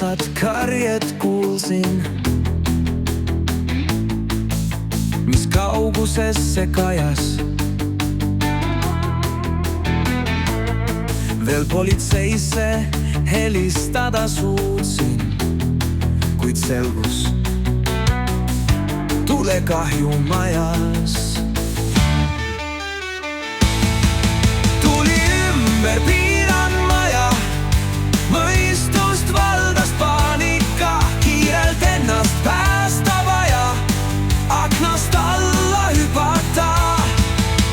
hirmsad karjed kuulsin, mis kaugusesse kajas. Veel politseisse helistada suutsin, kuid selgus tulekahju majas. Tuli ümber piirang maja, mõistust valdas paanika, kiirelt ennast päästa vaja, aknast alla hüpata.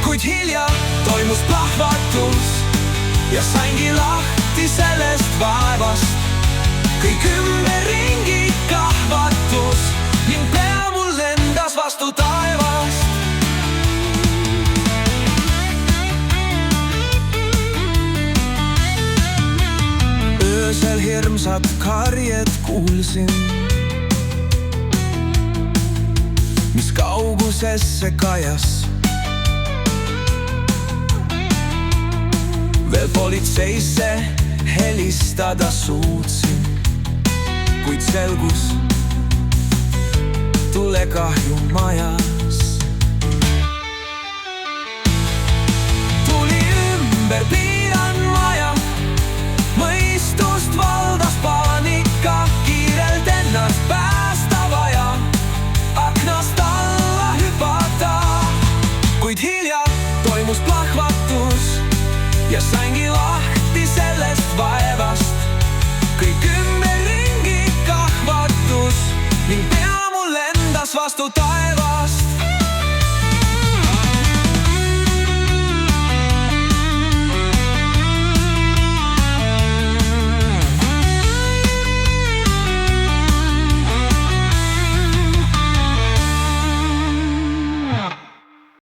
Kuid hilja toimus plahvatus ja saingi lahti sellest vaevast. Kõik ümberringi kahvatus ning pea mul lendas vastu taevast. Öösel hirmsad karjed kuulsin, mis kaugusesse kajas. Veel politseisse helistada suutsin, kuid selgus tulekahju majas. Tuli ümber piirang